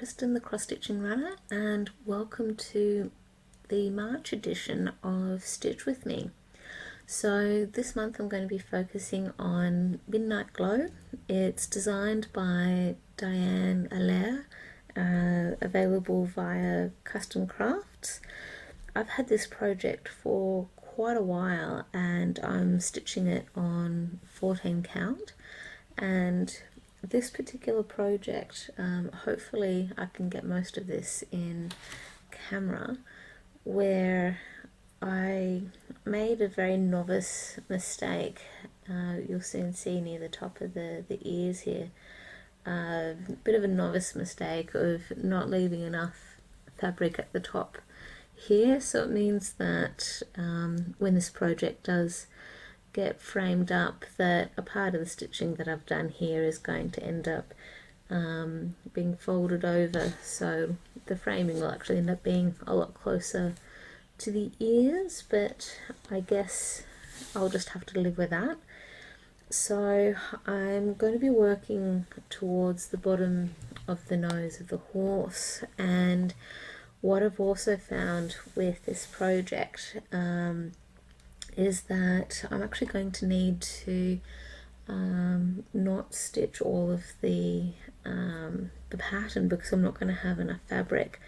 Kristen, the cross-stitching runner, and welcome to the March edition of Stitch With Me. So this month I'm going to be focusing on Midnight Glow. It's designed by Dyan Allaire, available via Kustom Krafts. I've had this project for quite a while and I'm stitching it on 14 count, and this particular project, hopefully I can get most of this in camera, where I made a very novice mistake. You'll soon see near the top of the ears here, a bit of a novice mistake of not leaving enough fabric at the top here, so it means that when this project does get framed up, that a part of the stitching that I've done here is going to end up being folded over, so the framing will actually end up being a lot closer to the ears, but I guess I'll just have to live with that. So I'm going to be working towards the bottom of the nose of the horse, and what I've also found with this project is that I'm actually going to need to not stitch all of the pattern because I'm not going to have enough fabric.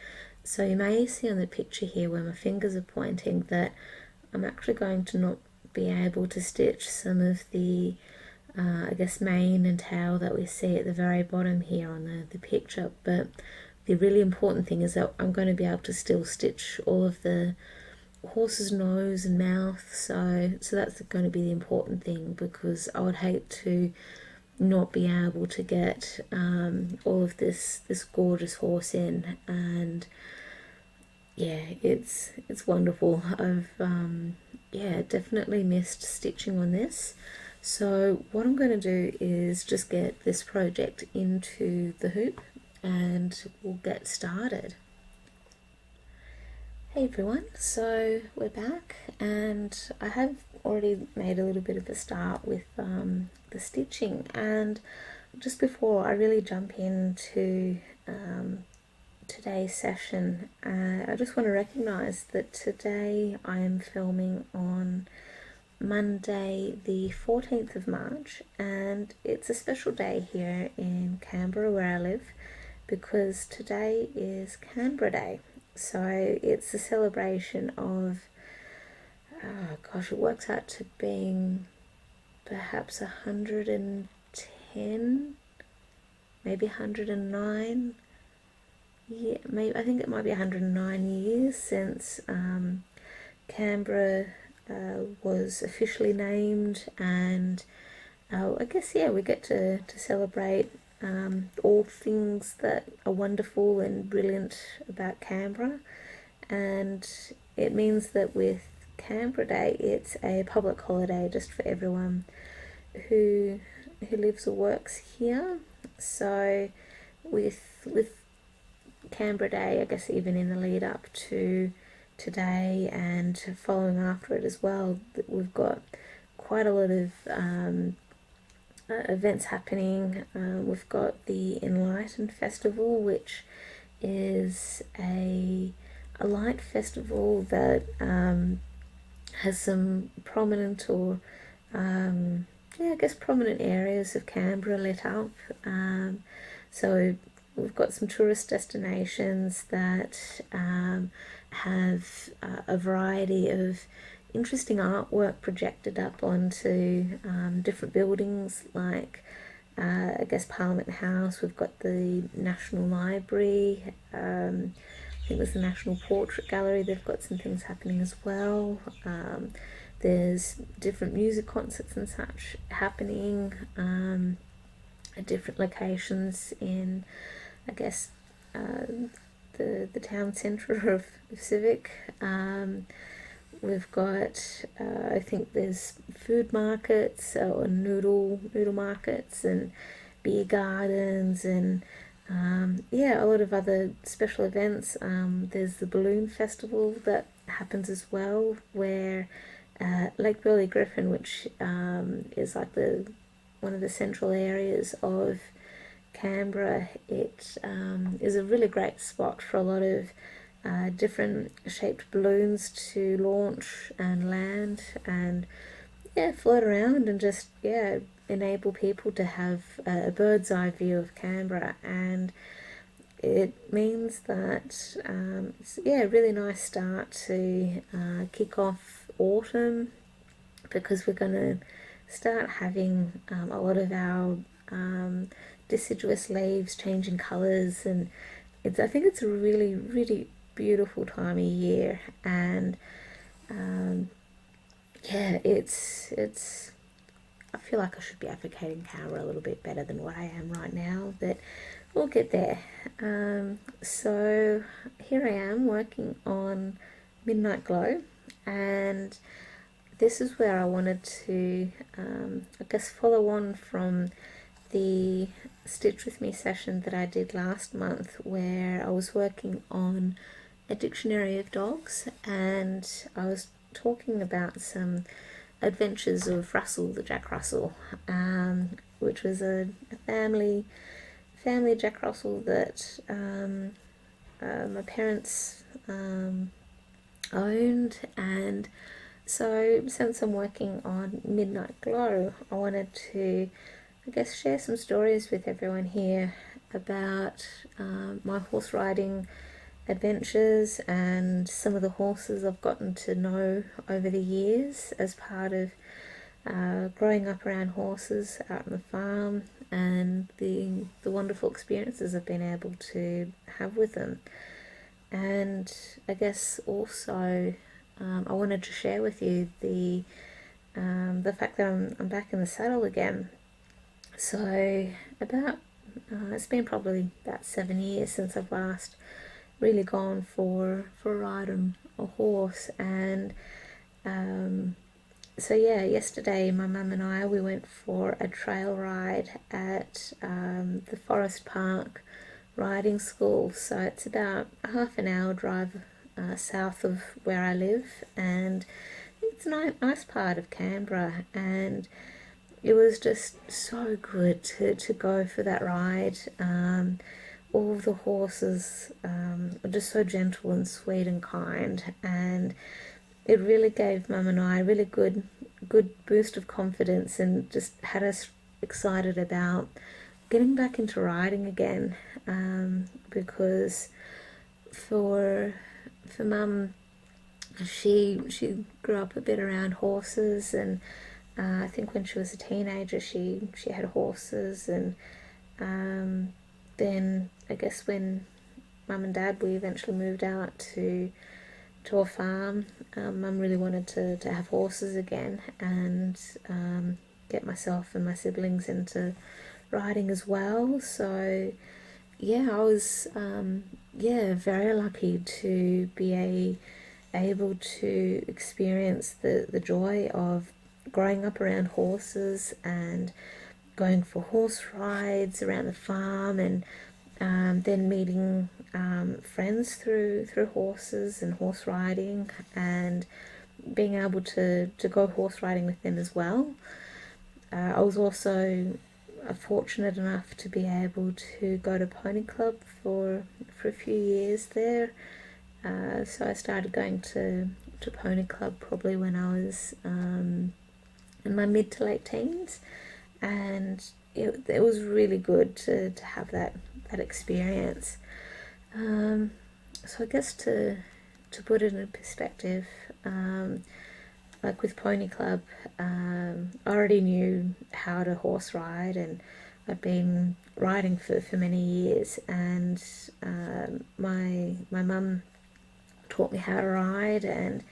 So you may see on the picture here where my fingers are pointing that I'm actually going to not be able to stitch some of the I guess mane and tail that we see at the very bottom here on the picture, but the really important thing is that I'm going to be able to still stitch all of the horse's nose and mouth, so that's going to be the important thing, because I would hate to not be able to get all of this gorgeous horse in. And yeah, it's wonderful. I've definitely missed stitching on this, so what I'm going to do is just get this project into the hoop and we'll get started. Hey everyone, so we're back, and I have already made a little bit of a start with the stitching, and just before I really jump into today's session, I just want to recognise that today I am filming on Monday the 14th of March, and it's a special day here in Canberra where I live, because today is Canberra Day. So it's a celebration of, oh gosh, it works out to being perhaps 110, maybe 109. Yeah, maybe, I think it might be 109 years since Canberra was officially named, and I guess, yeah, we get to celebrate all things that are wonderful and brilliant about Canberra. And it means that with Canberra Day, it's a public holiday just for everyone who lives or works here. So with Canberra Day, I guess even in the lead up to today and following after it as well, we've got quite a lot of events happening. We've got the Enlightened Festival, which is a light festival that has some prominent or prominent areas of Canberra lit up. So we've got some tourist destinations that have a variety of interesting artwork projected up onto different buildings, like I guess Parliament House. We've got the National Library, I think there's the National Portrait Gallery, they've got some things happening as well. There's different music concerts and such happening at different locations in, I guess, the town centre of Civic. We've got, I think there's food markets or noodle markets and beer gardens, and a lot of other special events. There's the Balloon Festival that happens as well, where Lake Burley Griffin, which is like one of the central areas of Canberra, it is a really great spot for a lot of different shaped balloons to launch and land and float around and just enable people to have a bird's eye view of Canberra. And it means that it's a really nice start to kick off autumn, because we're going to start having a lot of our deciduous leaves changing colours, and I think it's a really, really beautiful time of year. And it's I feel like I should be advocating Canberra a little bit better than what I am right now, but we'll get there. So here I am working on Midnight Glow, and this is where I wanted to I guess follow on from the Stitch With Me session that I did last month, where I was working on a dictionary of dogs, and I was talking about some adventures of Russell the Jack Russell, which was a family Jack Russell that my parents owned. And so since I'm working on Midnight Glow, I wanted to, I guess, share some stories with everyone here about my horse riding adventures and some of the horses I've gotten to know over the years as part of growing up around horses out on the farm, and the wonderful experiences I've been able to have with them. And I guess also I wanted to share with you the fact that I'm back in the saddle again. So about it's been probably about 7 years since I've last really gone for a ride on a horse. And so yesterday my mum and I, we went for a trail ride at the Forest Park riding school. So it's about a half an hour drive south of where I live, and it's a nice part of Canberra. And it was just so good to go for that ride. All of the horses are just so gentle and sweet and kind, and it really gave Mum and I a really good boost of confidence, and just had us excited about getting back into riding again. Because for Mum, she grew up a bit around horses, and I think when she was a teenager she had horses, and then I guess when Mum and Dad, we eventually moved out to a farm, Mum really wanted to have horses again, and get myself and my siblings into riding as well. So I was very lucky to be able to experience the joy of growing up around horses and going for horse rides around the farm, and then meeting friends through horses and horse riding, and being able to go horse riding with them as well. I was also fortunate enough to be able to go to Pony Club for a few years there. So I started going to Pony Club probably when I was in my mid to late teens, and it was really good to have that experience. So I guess to put it in perspective, like with Pony Club, I already knew how to horse ride, and I'd been riding for many years, and my mum taught me how to ride, and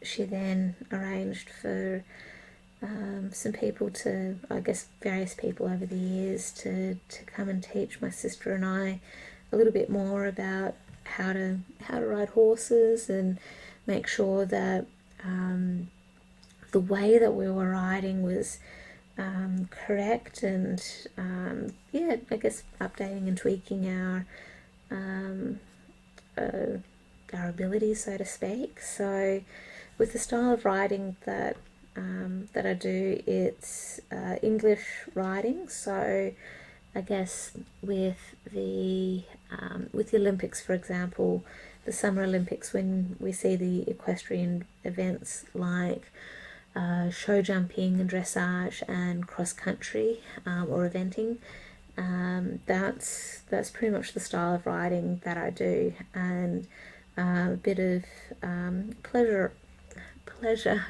she then arranged for some people to, I guess various people over the years, to come and teach my sister and I a little bit more about how to ride horses, and make sure that the way that we were riding was correct, and I guess updating and tweaking our abilities, so to speak. So with the style of riding that I do, it's English riding. So I guess with the Olympics, for example, the Summer Olympics, when we see the equestrian events like show jumping and dressage and cross country or eventing, that's pretty much the style of riding that I do, and a bit of pleasure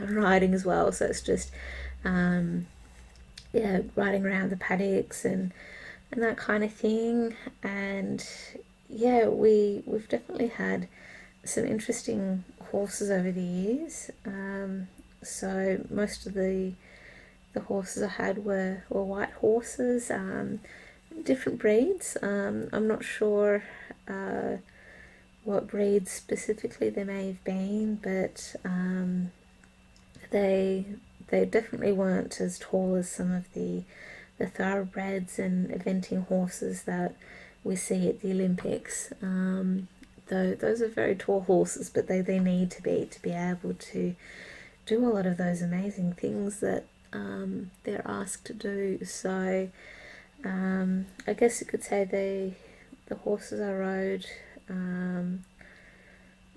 riding as well. So it's just riding around the paddocks and that kind of thing. And yeah, we've definitely had some interesting horses over the years. So most of the horses I had were white horses, different breeds. I'm not sure what breeds specifically they may have been, but they definitely weren't as tall as some of the thoroughbreds and eventing horses that we see at the Olympics. Though those are very tall horses, but they need to be able to do a lot of those amazing things that they're asked to do. So I guess you could say the horses I rode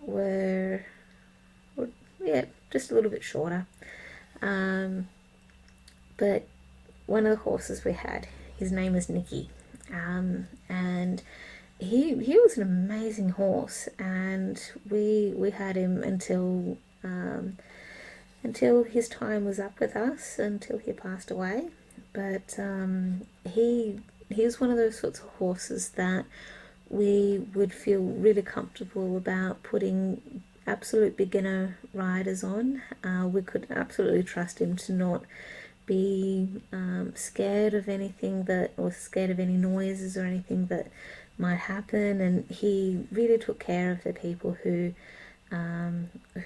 were just a little bit shorter. But one of the horses we had, his name was Nicky, and he was an amazing horse, and we had him until his time was up with us, until he passed away. But he was one of those sorts of horses that we would feel really comfortable about putting absolute beginner riders on. We could absolutely trust him to not be scared of anything or scared of any noises or anything that might happen. And he really took care of the people who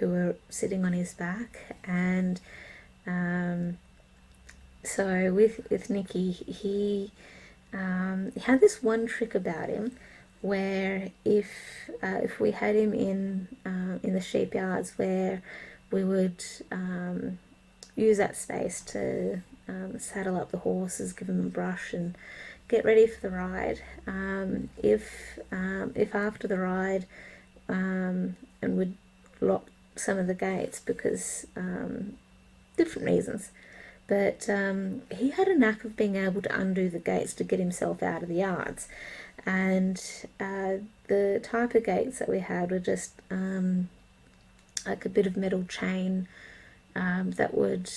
were sitting on his back. And so with Nicky, he had this one trick about him, where if we had him in the sheep yards, where we would use that space to saddle up the horses, give them a brush and get ready for the ride. If after the ride, and would lock some of the gates because different reasons, but he had a knack of being able to undo the gates to get himself out of the yards. And the type of gates that we had were just like a bit of metal chain that would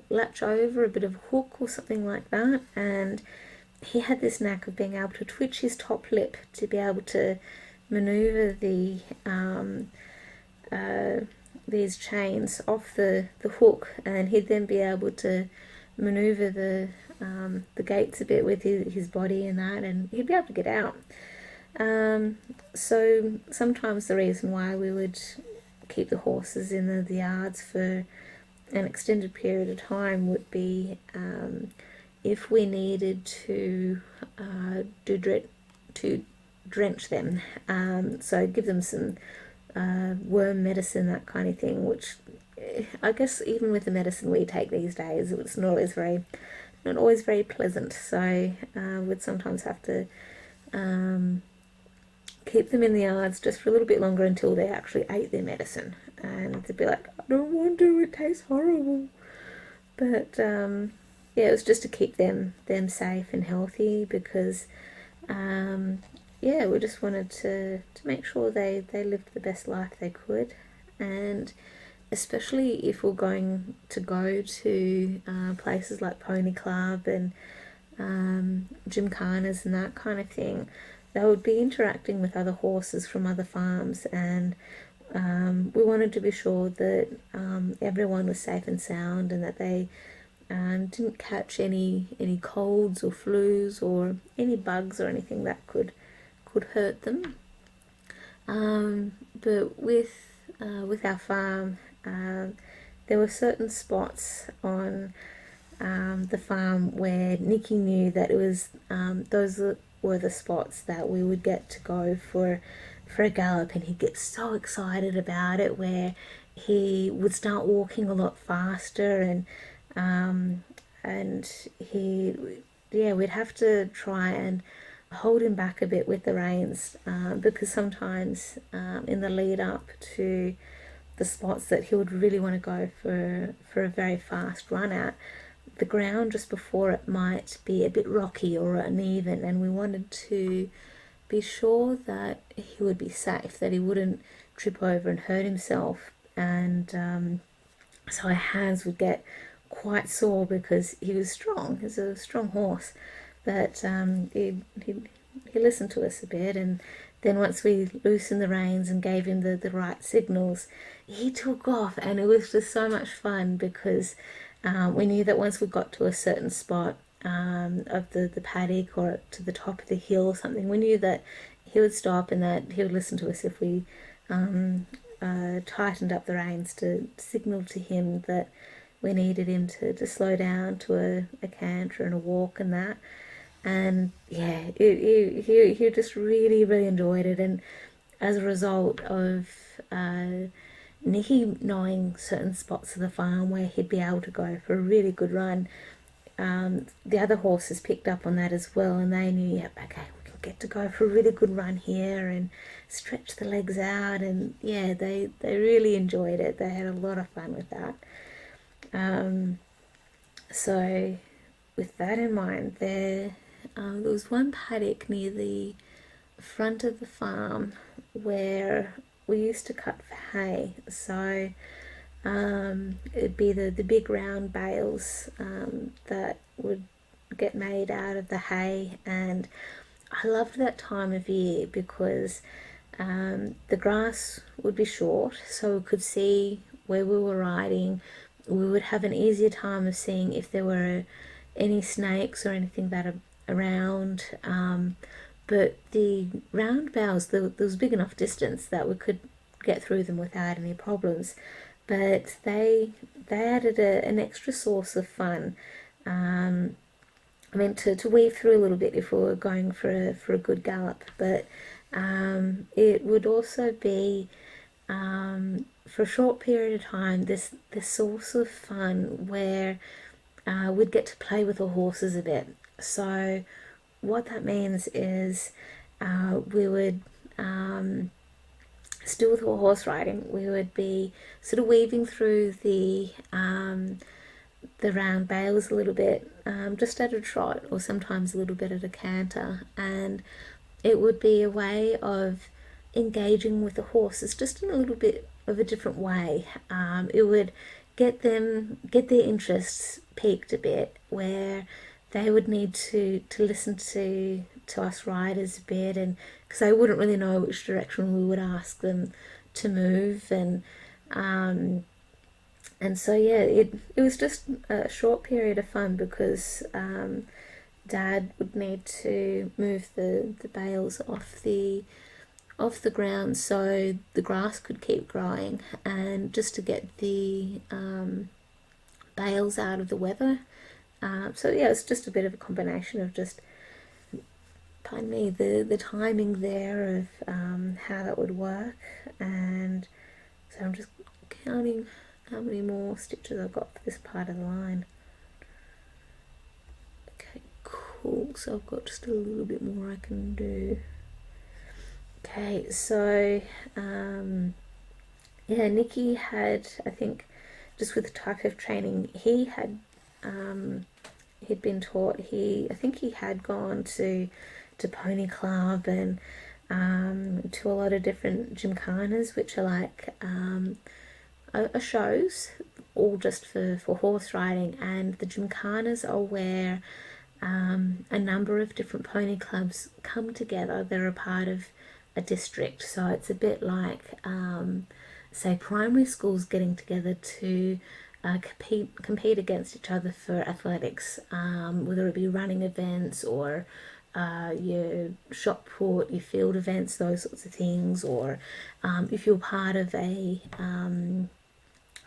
latch over, a bit of a hook or something like that. And he had this knack of being able to twitch his top lip to be able to maneuver these chains off the hook, and he'd then be able to maneuver the gates a bit with his body and that, and he'd be able to get out. So sometimes the reason why we would keep the horses in the yards for an extended period of time would be if we needed to drench them, so give them some worm medicine, that kind of thing, which I guess even with the medicine we take these days, it's not always very pleasant. So we'd sometimes have to keep them in the yards just for a little bit longer until they actually ate their medicine, and they'd be like, I don't want to, it tastes horrible. But it was just to keep them safe and healthy, because we just wanted to make sure they lived the best life they could. And especially if we're going to places like Pony Club and gymkhanas and that kind of thing, they would be interacting with other horses from other farms, and we wanted to be sure that everyone was safe and sound, and that they didn't catch any colds or flus or any bugs or anything that could hurt them. But with our farm, there were certain spots on the farm where Nicky knew that it was those were the spots that we would get to go for a gallop, and he'd get so excited about it, where he would start walking a lot faster, and he yeah, we'd have to try and hold him back a bit with the reins, because sometimes in the lead up to the spots that he would really want to go for a very fast run at, the ground just before it might be a bit rocky or uneven, and we wanted to be sure that he would be safe, that he wouldn't trip over and hurt himself. And so our hands would get quite sore because he was strong. He's a strong horse, but he listened to us a bit, and then once we loosened the reins and gave him the right signals, he took off, and it was just so much fun because we knew that once we got to a certain spot of the paddock or to the top of the hill or something, we knew that he would stop and that he would listen to us if we tightened up the reins to signal to him that we needed him to slow down to a canter and a walk and that. And yeah, he just really, really enjoyed it. And as a result of Nicky knowing certain spots of the farm where he'd be able to go for a really good run, the other horses picked up on that as well, and they knew, yep, okay, we can get to go for a really good run here and stretch the legs out. And yeah, they really enjoyed it. They had a lot of fun with that. So with that in mind, there was one paddock near the front of the farm where we used to cut for hay. So it'd be the big round bales that would get made out of the hay, and I loved that time of year because the grass would be short, so we could see where we were riding. We would have an easier time of seeing if there were any snakes or anything that are around. But the round bales, there was big enough distance that we could get through them without any problems. But they added an extra source of fun. I mean, to weave through a little bit if we were going for a good gallop. But it would also be, for a short period of time, this source of fun where we'd get to play with the horses a bit. So what that means is we would, still with horse riding, we would be sort of weaving through the round bales a little bit, just at a trot or sometimes a little bit at a canter, and it would be a way of engaging with the horses just in a little bit of a different way. It would get their interests piqued a bit, where they would need to listen to us riders a bit, and because they wouldn't really know which direction we would ask them to move, and so yeah, it was just a short period of fun because Dad would need to move the bales off the ground so the grass could keep growing, and just to get the bales out of the weather. So yeah, it's just a bit of a combination of just, pardon me, the timing there of how that would work. And so I'm just counting how many more stitches I've got for this part of the line. Okay, cool. So I've got just a little bit more I can do. Okay, so yeah, Nicky had, I think, just with the type of training he had, he'd been taught, I think he had gone to Pony Club and to a lot of different gymkhanas, which are like are shows all just for horse riding, and the gymkhanas are where a number of different pony clubs come together. They're a part of a district, so it's a bit like say primary schools getting together to compete against each other for athletics, whether it be running events or your shot put, your field events, those sorts of things, or if you're part of a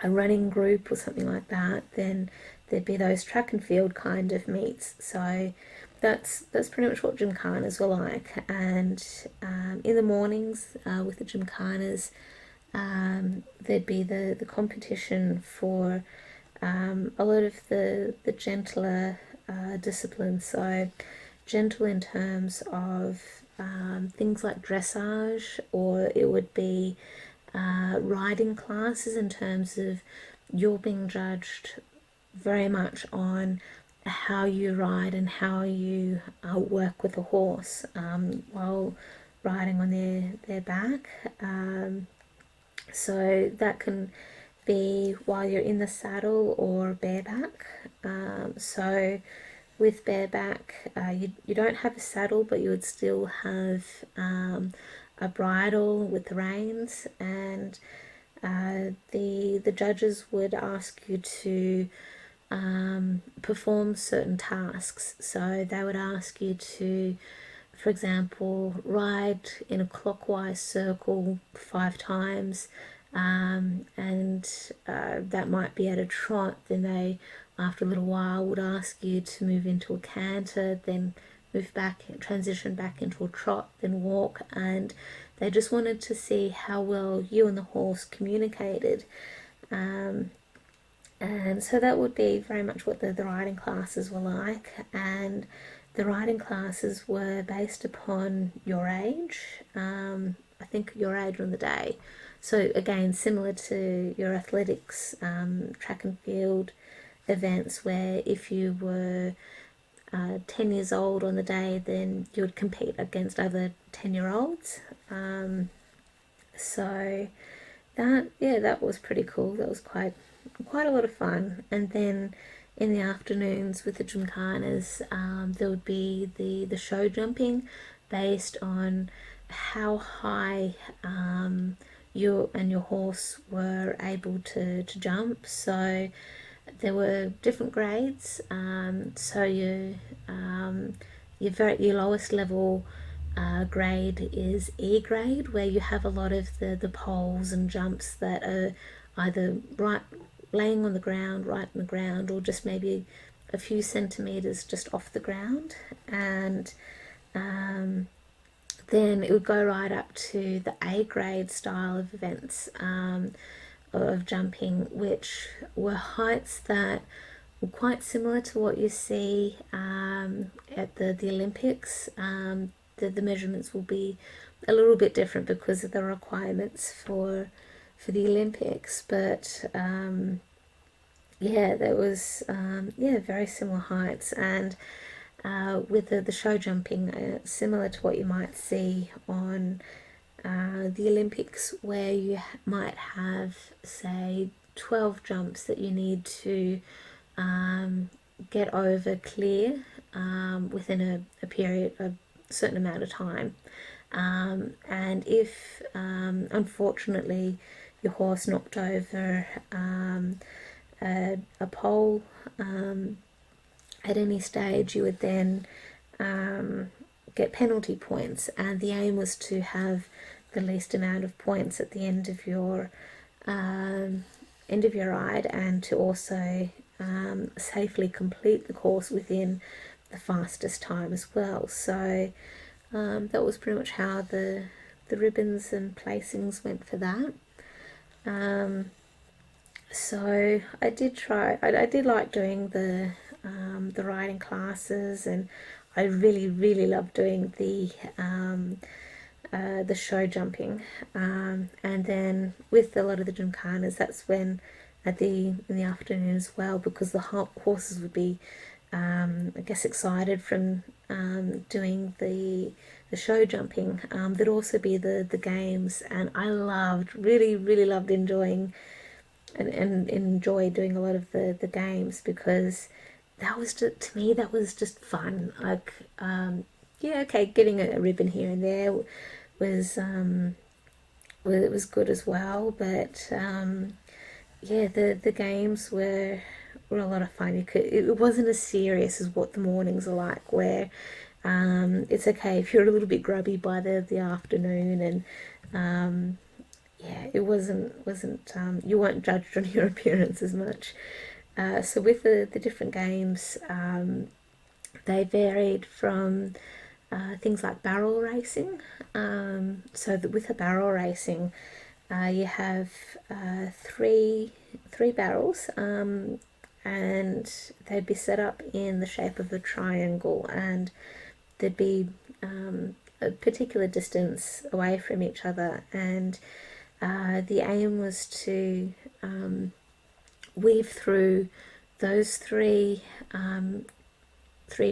running group or something like that, then there'd be those track and field kind of meets. So that's pretty much what gymkhanas were like. And in the mornings with the gymkhanas, there'd be the competition for a lot of the gentler disciplines. So gentle in terms of things like dressage, or it would be riding classes in terms of you're being judged very much on how you ride and how you work with a horse while riding on their back. So that can be while you're in the saddle or bareback. So with bareback, you don't have a saddle, but you would still have a bridle with the reins, and the judges would ask you to perform certain tasks. So they would ask you to, for example, ride in a clockwise circle 5 times, and that might be at a trot. Then they, after a little while, would ask you to move into a canter, then move back, transition back into a trot, then walk, and they just wanted to see how well you and the horse communicated. And so that would be very much what the riding classes were like. And the riding classes were based upon your age, I think your age on the day. So again, similar to your athletics, track and field events, where if you were 10 years old on the day, then you would compete against other 10-year-olds. So that was pretty cool. That was quite a lot of fun. And then in the afternoons with the gymkhanas, there would be the show jumping based on how high you and your horse were able to jump. So there were different grades. So your lowest level grade is E grade, where you have a lot of the poles and jumps that are either right laying on the ground, right on the ground, or just maybe a few centimeters just off the ground. And then it would go right up to the A grade style of events of jumping, which were heights that were quite similar to what you see at the Olympics. The measurements will be a little bit different because of the requirements for the Olympics, but there was very similar heights. And with the show jumping, similar to what you might see on the Olympics, where you might have, say, 12 jumps that you need to get over clear within a period of a certain amount of time. And if unfortunately your horse knocked over a pole at any stage, you would then get penalty points, and the aim was to have the least amount of points at the end of your ride, and to also safely complete the course within the fastest time as well. So that was pretty much how the ribbons and placings went for that. So I did like doing the riding classes, and I really loved doing the show jumping. And then with a lot of the gymkhanas, that's when in the afternoon as well, because the horses would be excited from doing the show jumping. There'd also be the games, and I really loved enjoying and enjoy doing a lot of the games, because that was just, to me, that was just fun. Like getting a ribbon here and there was good as well, but the games were a lot of fun. It wasn't as serious as what the mornings are like, where it's okay if you're a little bit grubby by the afternoon, and it wasn't you weren't judged on your appearance as much. So with the different games, they varied from things like barrel racing. So with the barrel racing, you have three barrels, and they'd be set up in the shape of a triangle, and there'd be a particular distance away from each other, and the aim was to weave through those three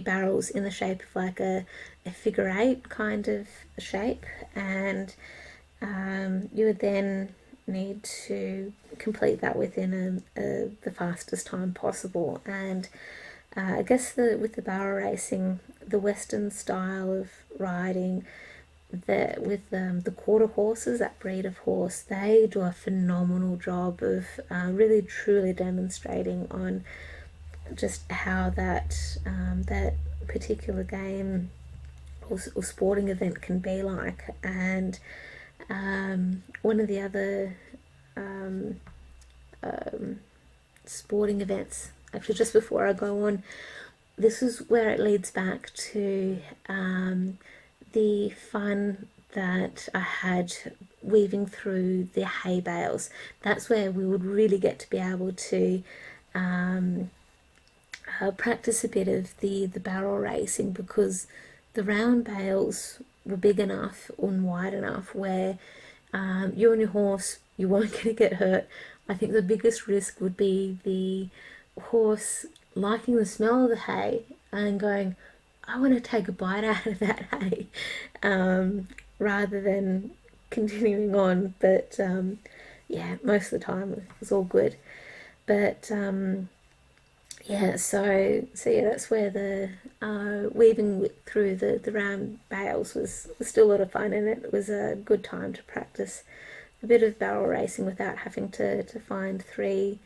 barrels in the shape of like a figure eight kind of shape, and you would then need to complete that within the fastest time possible. And I guess with the barrel racing, the Western style of riding, with the quarter horses, that breed of horse, they do a phenomenal job of really truly demonstrating on just how that particular game or sporting event can be like. And one of the other sporting events, actually just before I go on, this is where it leads back to the fun that I had weaving through the hay bales. That's where we would really get to be able to practice a bit of the barrel racing, because the round bales were big enough and wide enough where you and your horse, you weren't going to get hurt. I think the biggest risk would be the horse liking the smell of the hay and going, I want to take a bite out of that hay, rather than continuing on. But yeah, most of the time it was all good. But yeah, so yeah, that's where the weaving through the round bales was still a lot of fun, and it was a good time to practice a bit of barrel racing without having to find three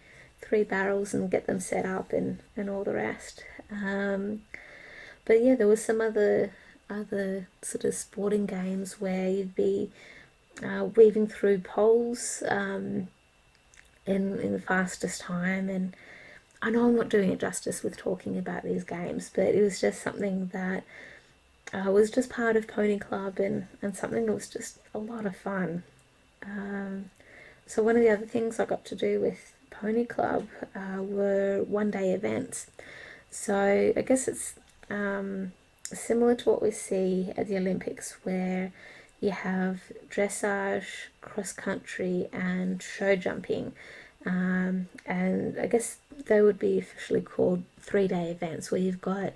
barrels and get them set up and all the rest. But yeah, there was some other sort of sporting games where you'd be weaving through poles in the fastest time. And I know I'm not doing it justice with talking about these games, but it was just something that was just part of Pony Club, and something that was just a lot of fun. So one of the other things I got to do with Pony Club were one-day events. So I guess it's similar to what we see at the Olympics, where you have dressage, cross country, and show jumping. And I guess they would be officially called 3-day events, where you've got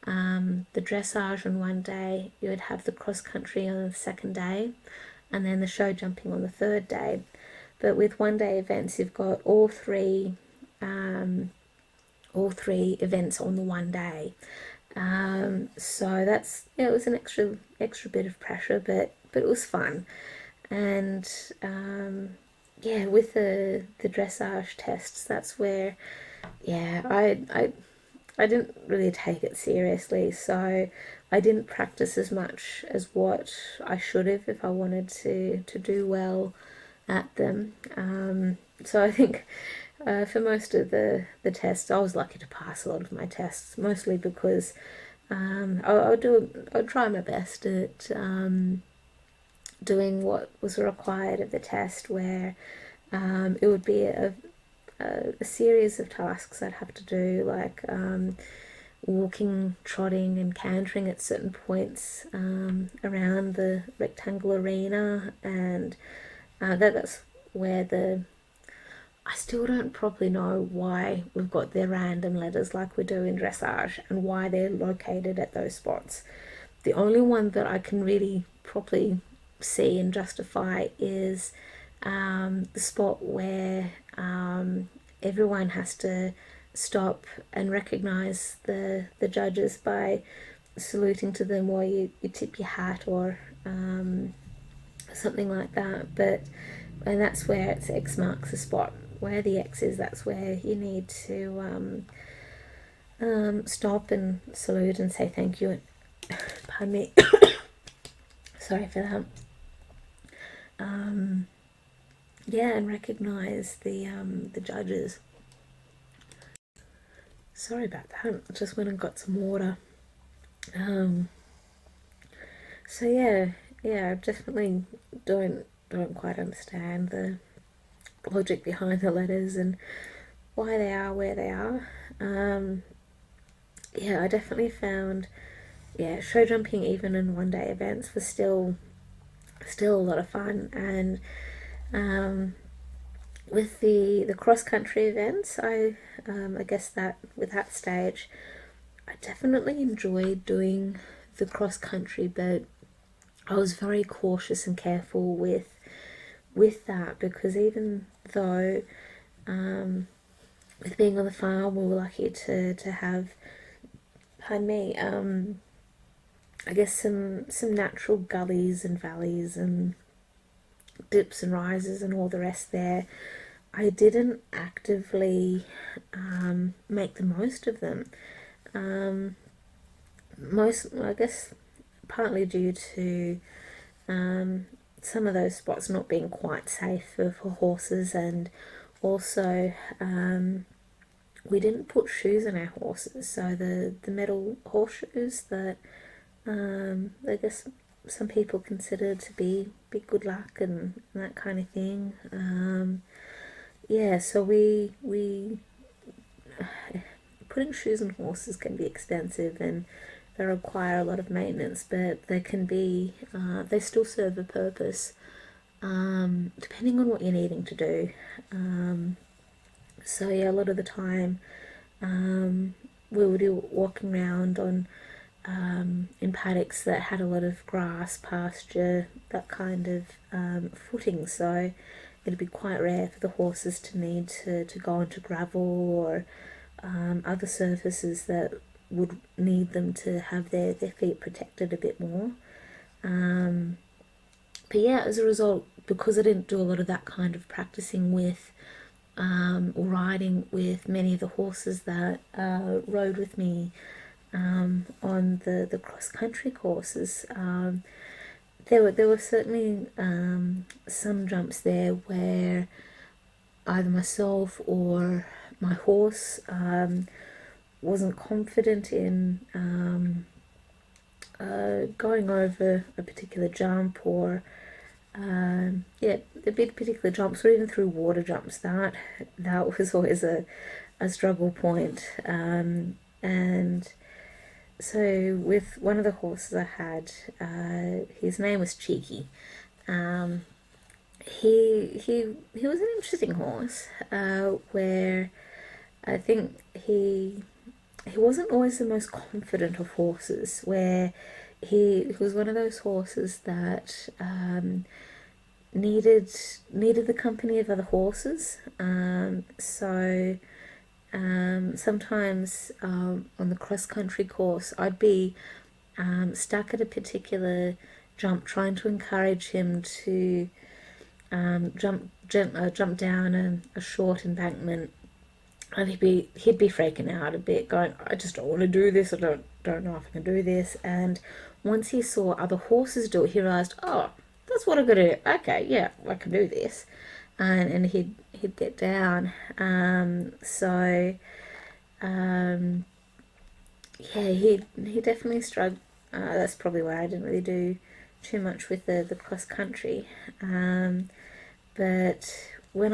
the dressage on one day, you would have the cross country on the second day, and then the show jumping on the third day. But with one-day events, you've got all three events on the one day. So that's, yeah, it was an extra bit of pressure, but it was fun. And yeah, with the dressage tests, that's where, yeah, I didn't really take it seriously, so I didn't practice as much as what I should have if I wanted to do well at them. So I think for most of the tests, I was lucky to pass a lot of my tests, mostly because I'd try my best at doing what was required of the test, where it would be a series of tasks I'd have to do, like walking, trotting, and cantering at certain points around the rectangle arena, and that's where I still don't properly know why we've got their random letters like we do in dressage, and why they're located at those spots. The only one that I can really properly see and justify is the spot where everyone has to stop and recognise the judges by saluting to them, or you tip your hat, or something like that. And that's where it's X marks the spot. Where the X is, that's where you need to stop and salute and say thank you. Pardon me. Sorry for that. Yeah, and recognise the judges. Sorry about that. I just went and got some water. So yeah, I definitely don't quite understand the logic behind the letters and why they are where they are. Yeah, I definitely found, yeah, show jumping even in one day events was still a lot of fun. And with the cross country events, I guess that with that stage, I definitely enjoyed doing the cross country, but I was very cautious and careful with that, because even though with being on the farm, we were lucky to have, pardon me, I guess some natural gullies and valleys and dips and rises and all the rest there. I didn't actively make the most of them. I guess, partly due to some of those spots not being quite safe for horses, and also we didn't put shoes on our horses, so the metal horseshoes that I guess some people consider to be good luck and that kind of thing. Yeah, so we putting shoes on horses can be expensive, and they require a lot of maintenance, but they can be they still serve a purpose, depending on what you're needing to do. So yeah, a lot of the time we would be walking around on in paddocks that had a lot of grass, pasture, that kind of footing. So it'd be quite rare for the horses to need to go onto gravel or other surfaces that would need them to have their feet protected a bit more. But yeah, as a result, because I didn't do a lot of that kind of practicing with or riding with many of the horses that rode with me on the cross country courses, there were certainly some jumps there where either myself or my horse wasn't confident in going over a particular jump, or yeah, the big particular jumps, or even through water jumps. That was always a struggle point. And so with one of the horses I had, his name was Cheeky. He was an interesting horse, where I think he wasn't always the most confident of horses. Where he was one of those horses that needed the company of other horses. So sometimes on the cross country course, I'd be stuck at a particular jump, trying to encourage him to jump down a short embankment, and he'd be freaking out a bit, going, "I just don't want to do this. I don't know if I can do this." And once he saw other horses do it, he realized, "Oh, that's what I got to do. Okay, yeah, I can do this." And he'd get down. So yeah, he definitely struggled. That's probably why I didn't really do too much with the cross country. But when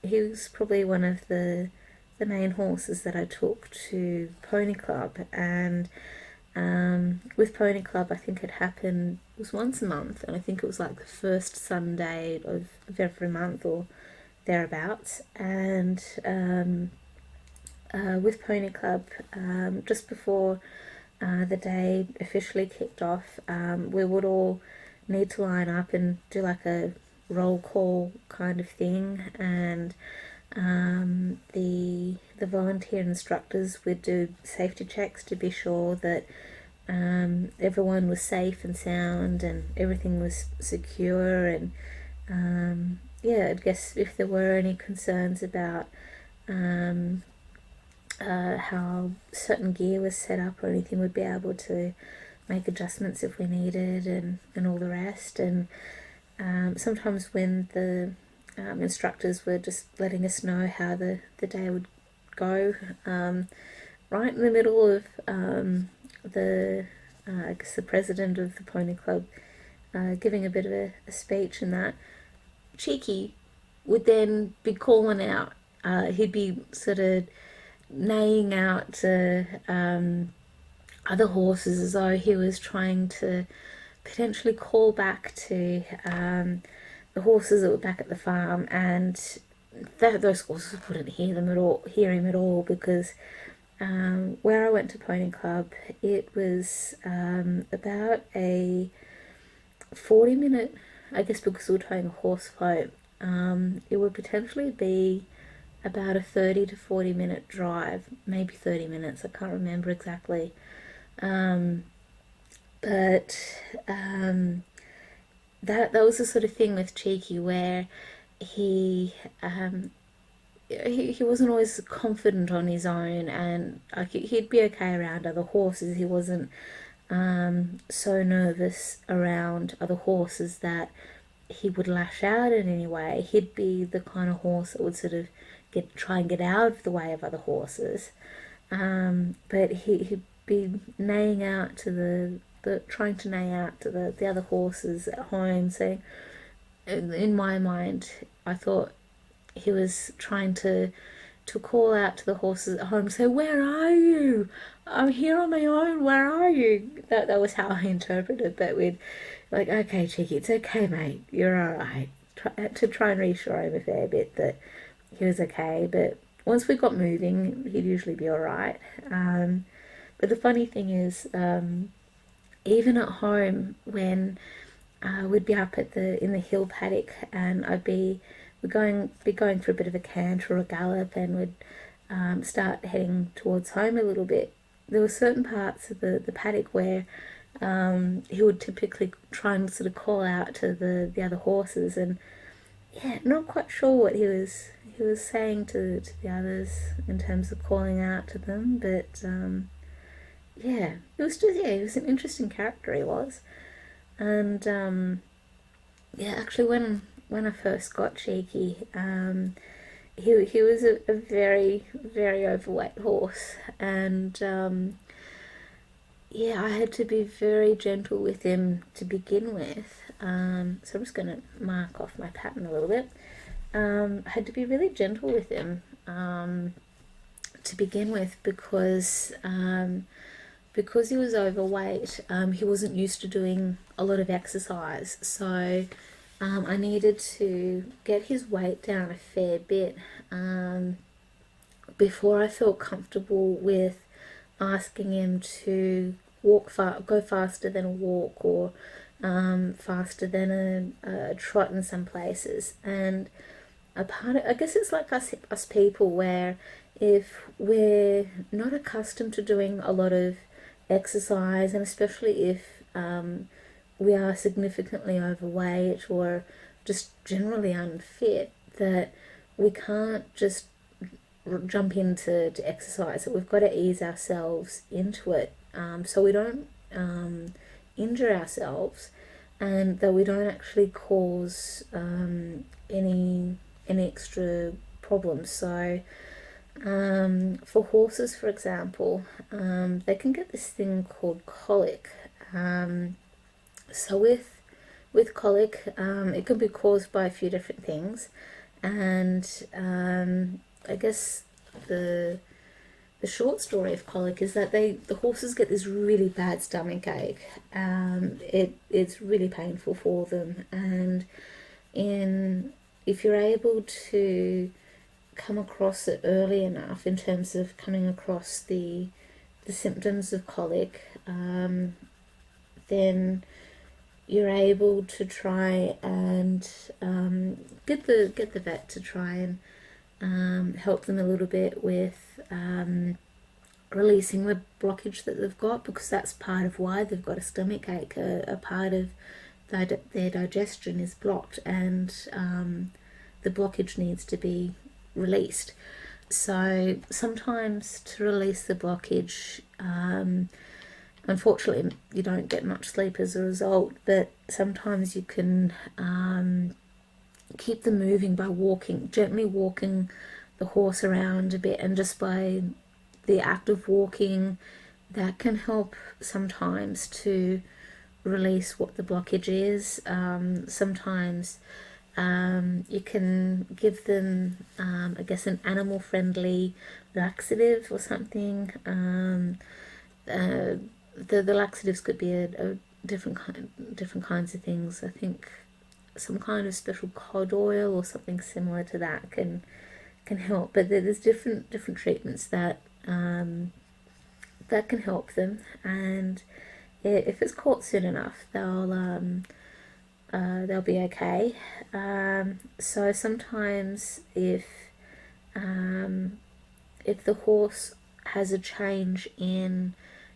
he was probably one of the main horses that I took to Pony Club. And with Pony Club, I think it was once a month, and I think it was like the first Sunday of every month or thereabouts. And with Pony Club, just before the day officially kicked off, we would all need to line up and do like a roll call kind of thing, and the volunteer instructors would do safety checks to be sure that everyone was safe and sound and everything was secure. And yeah, I guess if there were any concerns about how certain gear was set up or anything, we'd be able to make adjustments if we needed, and all the rest. And sometimes when the instructors were just letting us know how the day would go, right in the middle of I guess the president of the Pony Club giving a bit of a speech, and that Cheeky would then be calling out. He'd be sort of neighing out to other horses as though he was trying to potentially call back to the horses that were back at the farm, and those horses wouldn't hear him at all, because where I went to Pony Club, it was about a 40-minute, I guess because we were towing a horse float, it would potentially be about a 30 to 40-minute drive, maybe 30 minutes, I can't remember exactly. But that was the sort of thing with Cheeky where he wasn't always confident on his own, and he'd be okay around other horses. He wasn't so nervous around other horses that he would lash out in any way. He'd be the kind of horse that would sort of try and get out of the way of other horses. But he'd be neighing out to trying to neigh out to the other horses at home, saying, in my mind, I thought he was trying to call out to the horses at home, say, "Where are you? I'm here on my own. Where are you?" That was how I interpreted it. But we'd like, "Okay, Cheeky, it's okay, mate. You're all right." To try and reassure him a fair bit that he was okay. But once we got moving, he'd usually be all right. But the funny thing is, even at home, when we'd be up in the hill paddock, and we'd be going for a bit of a canter or a gallop, and we'd start heading towards home a little bit. There were certain parts of the paddock where he would typically try and sort of call out to the other horses, and yeah, not quite sure what he was saying to the others in terms of calling out to them, but yeah, it was an interesting character, he was. And yeah, actually when I first got Cheeky, he was a very, very overweight horse, and yeah, I had to be very gentle with him to begin with. So I'm just going to mark off my pattern a little bit. I had to be really gentle with him to begin with, because he was overweight. He wasn't used to doing a lot of exercise, so I needed to get his weight down a fair bit before I felt comfortable with asking him to go faster than a walk, or faster than a trot in some places. And a part of, I guess it's like us people, where if we're not accustomed to doing a lot of exercise, and especially if we are significantly overweight or just generally unfit, that we can't just jump into exercise, that we've got to ease ourselves into it, so we don't injure ourselves, and that we don't actually cause any extra problems. So for horses, for example, they can get this thing called colic. So with colic, it can be caused by a few different things, and I guess the short story of colic is that the horses get this really bad stomach ache. It's really painful for them, and if you're able to come across it early enough, in terms of coming across the symptoms of colic, then you're able to try and get the vet to try and help them a little bit with releasing the blockage that they've got, because that's part of why they've got a stomach ache. A part of their digestion is blocked, and the blockage needs to be released. So sometimes to release the blockage, unfortunately you don't get much sleep as a result, but sometimes you can keep them moving by gently walking the horse around a bit, and just by the act of walking, that can help sometimes to release what the blockage is. Sometimes You can give them, I guess, an animal-friendly laxative or something. The laxatives could be a different kinds of things. I think some kind of special cod oil or something similar to that can help. But there's different treatments that that can help them, and if it's caught soon enough, they'll be okay. So sometimes if the horse has a change in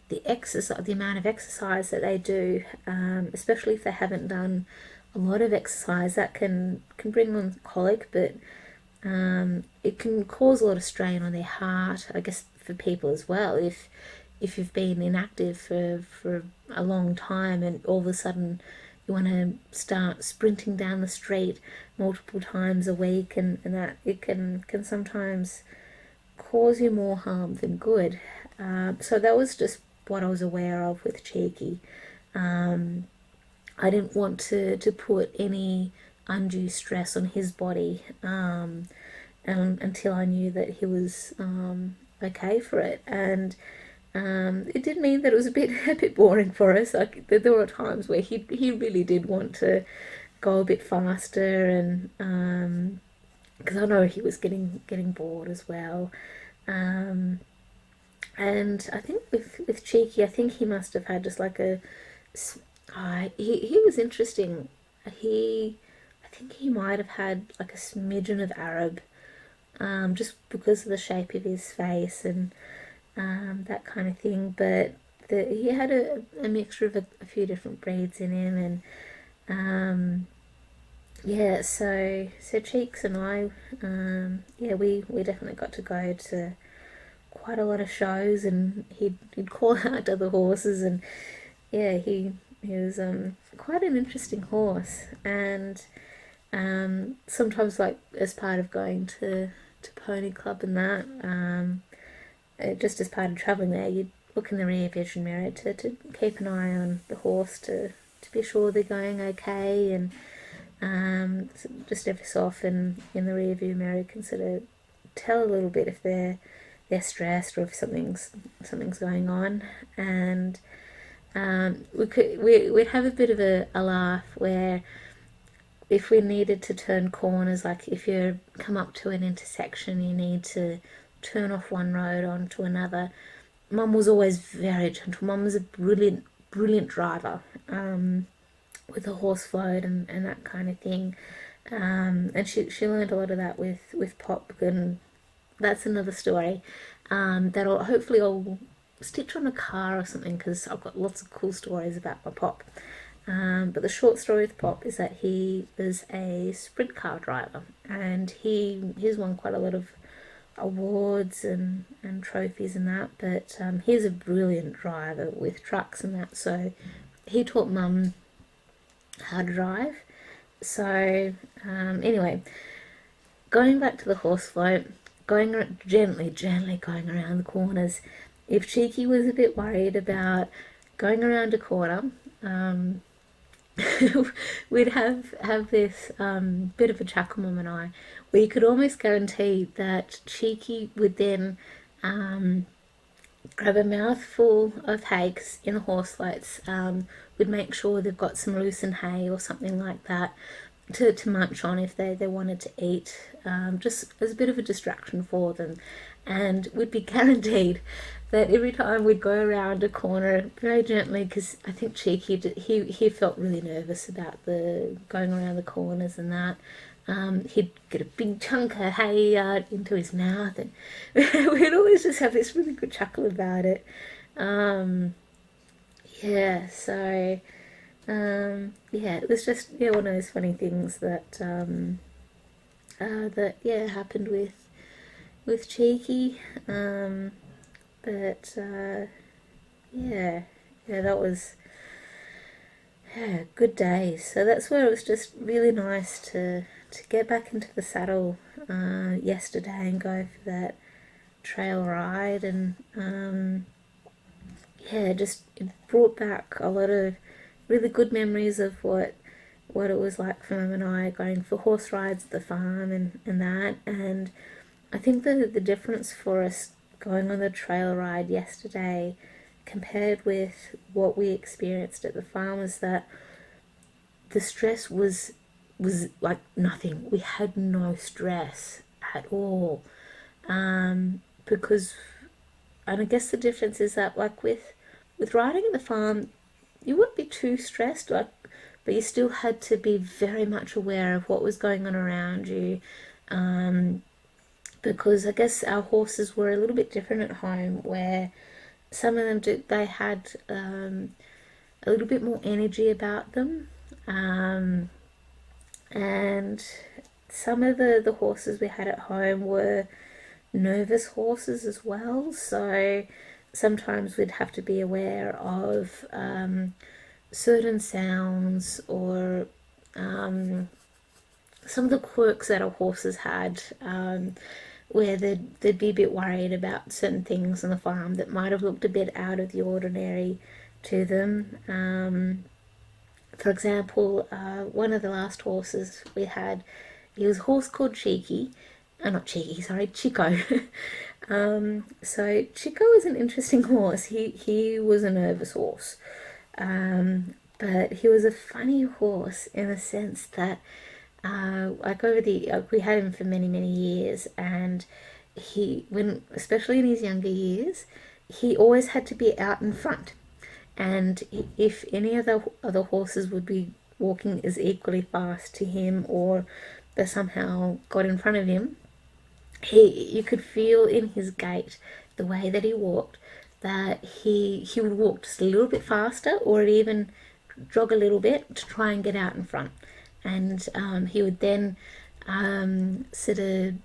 the exercise, the amount of exercise that they do, especially if they haven't done a lot of exercise, that can bring on colic, but it can cause a lot of strain on their heart, I guess, for people as well. If you've been inactive for a long time and all of a sudden you want to start sprinting down the street multiple times a week, and that it can sometimes cause you more harm than good. So that was just what I was aware of with Cheeky. I didn't want to put any undue stress on his body until I knew that he was okay for it. And it did mean that it was a bit boring for us. Like, there were times where he really did want to go a bit faster, and because I know he was getting bored as well. And I think with Cheeky, I think he must have had just like he was interesting. I think he might have had like a smidgen of Arab, just because of the shape of his face and that kind of thing. But he had a mixture of a few different breeds in him, and yeah. So Cheeks and I, yeah, we definitely got to go to quite a lot of shows, and he'd call out to other horses, and yeah, he was quite an interesting horse. And sometimes, like, as part of going to pony club and that, just as part of travelling there, you'd look in the rear vision mirror to keep an eye on the horse to be sure they're going okay, and just every so often in the rear view mirror you can sort of tell a little bit if they're stressed or if something's going on. And we'd have a bit of a laugh where if we needed to turn corners, like if you come up to an intersection, you need to turn off one road onto another. Mum was always very gentle. Mum was a brilliant driver, with a horse float and that kind of thing. And she learned a lot of that with Pop, and that's another story that I'll stitch on a car or something, because I've got lots of cool stories about my Pop. But the short story with Pop is that he was a sprint car driver, and he's won quite a lot of awards and trophies and that, but he's a brilliant driver with trucks and that, so he taught Mum how to drive. So anyway, going back to the horse float, going gently going around the corners. If Cheeky was a bit worried about going around a corner, we'd have this bit of a chuckle, Mum and I, where you could almost guarantee that Cheeky would then grab a mouthful of hay, because in the horse floats we'd make sure they've got some loosened hay or something like that to munch on if they wanted to eat, just as a bit of a distraction for them. And we'd be guaranteed that every time we'd go around a corner very gently, because I think Cheeky, he felt really nervous about the going around the corners and that, he'd get a big chunk of hay into his mouth, and we'd always just have this really good chuckle about it. Yeah, so yeah, it was just one of those funny things that that happened with Cheeky. But yeah, that was good days. So that's where it was just really nice to get back into the saddle yesterday and go for that trail ride, and just it brought back a lot of really good memories of what what it was like for Mum and I going for horse rides at the farm and that. And I think the difference for us going on the trail ride yesterday compared with what we experienced at the farm is that the stress was like nothing. We had no stress at all. Because, and I guess the difference is that like with riding at the farm, you wouldn't be too stressed, like, but you still had to be very much aware of what was going on around you. Because I guess our horses were a little bit different at home, where some of them they had a little bit more energy about them, and some of the horses we had at home were nervous horses as well. So sometimes we'd have to be aware of certain sounds or some of the quirks that our horses had, where they'd be a bit worried about certain things on the farm that might have looked a bit out of the ordinary to them. For example, one of the last horses we had, he was a horse called Cheeky. Not Cheeky, sorry, Chico. So Chico was an interesting horse. He was a nervous horse. But he was a funny horse in the sense that we had him for many years, and especially in his younger years, he always had to be out in front. And if any of the other horses would be walking as equally fast to him, or they somehow got in front of him, you could feel in his gait, the way that he walked, that he would walk just a little bit faster, or even jog a little bit to try and get out in front. And he would then sort of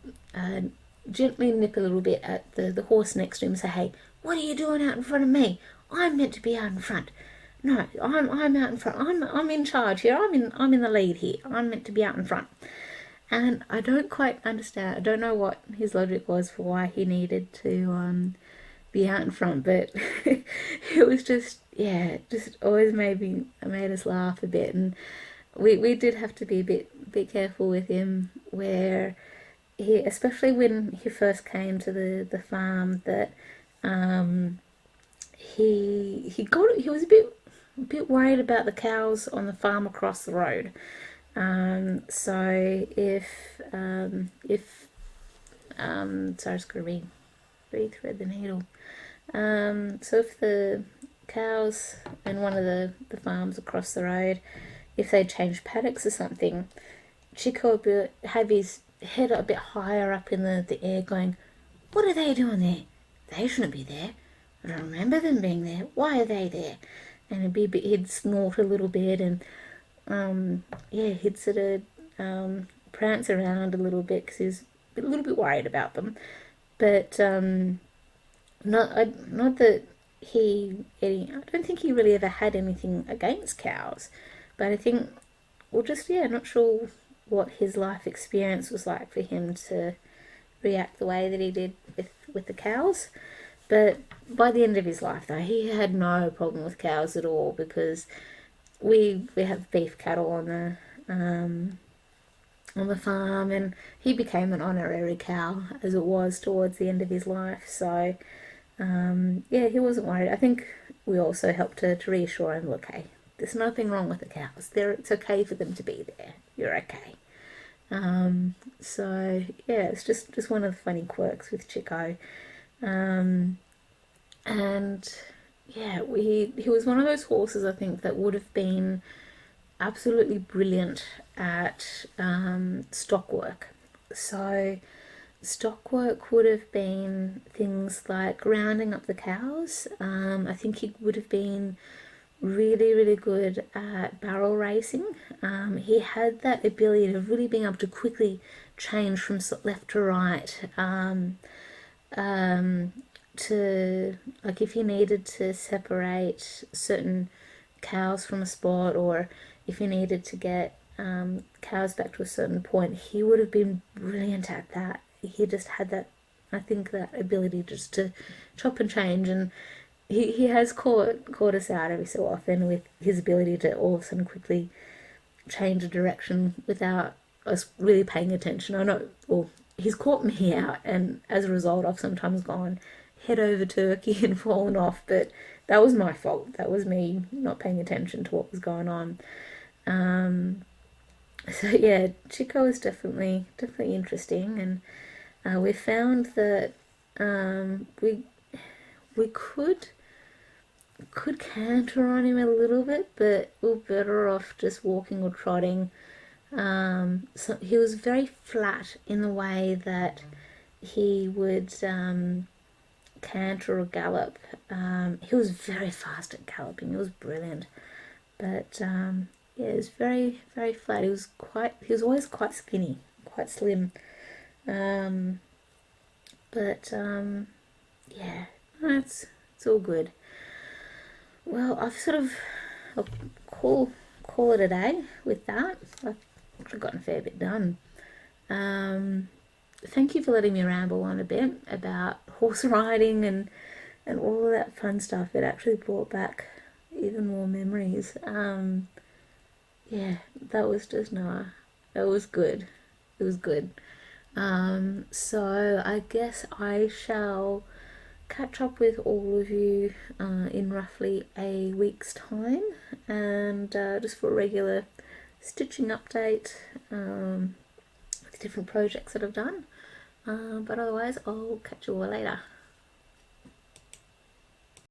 gently nip a little bit at the horse next to him and say, "Hey, what are you doing out in front of me? I'm meant to be out in front. No, I'm out in front. I'm in charge here. I'm in the lead here. I'm meant to be out in front." And I don't quite understand. I don't know what his logic was for why he needed to be out in front, but it was just always made us laugh a bit. And we did have to be a bit careful with him, where especially when he first came to the farm, that he was a bit worried about the cows on the farm across the road. So if sorry, just gonna rethread the needle. So if the cows in one of the farms across the road, if they change paddocks or something, Chico would have his head a bit higher up in the air going, "What are they doing there? They shouldn't be there. I don't remember them being there. Why are they there?" And he'd snort a little bit, and he'd sort of prance around a little bit because he was a little bit worried about them. But not that I don't think he really ever had anything against cows, but I think, not sure what his life experience was like for him to react the way that he did with the cows. But by the end of his life, though, he had no problem with cows at all, because we have beef cattle on the farm, and he became an honorary cow as it was towards the end of his life. So he wasn't worried. I think we also helped to reassure him, "Look, hey, there's nothing wrong with the cows. It's okay for them to be there. You're okay." It's just one of the funny quirks with Chico. He was one of those horses, I think, that would have been absolutely brilliant at stock work. So stock work would have been things like rounding up the cows. I think he would have been really good at barrel racing. He had that ability of really being able to quickly change from left to right, to, like, if he needed to separate certain cows from a spot, or if he needed to get cows back to a certain point, he would have been brilliant at that. He just had that, I think, that ability just to chop and change. And he has caught us out every so often with his ability to all of a sudden quickly change of direction without us really paying attention. I know, or he's caught me out, and as a result, I've sometimes gone head over turkey and fallen off, but that was my fault. That was me not paying attention to what was going on. So yeah, Chico is definitely interesting, and we found that we could canter on him a little bit, but we're better off just walking or trotting. So he was very flat in the way that he would canter or gallop. He was very fast at galloping. It was brilliant, but yeah, it was very flat. He was always quite skinny, quite slim. But yeah, it's all good. Well, I'll call it a day with that. I've actually gotten a fair bit done. Thank you for letting me ramble on a bit about horse riding and all of that fun stuff. It actually brought back even more memories. Yeah, that was just Noah. It was good. It was good. So I guess I shall catch up with all of you in roughly a week's time, and just for a regular stitching update with different projects that I've done. But otherwise, I'll catch you all later.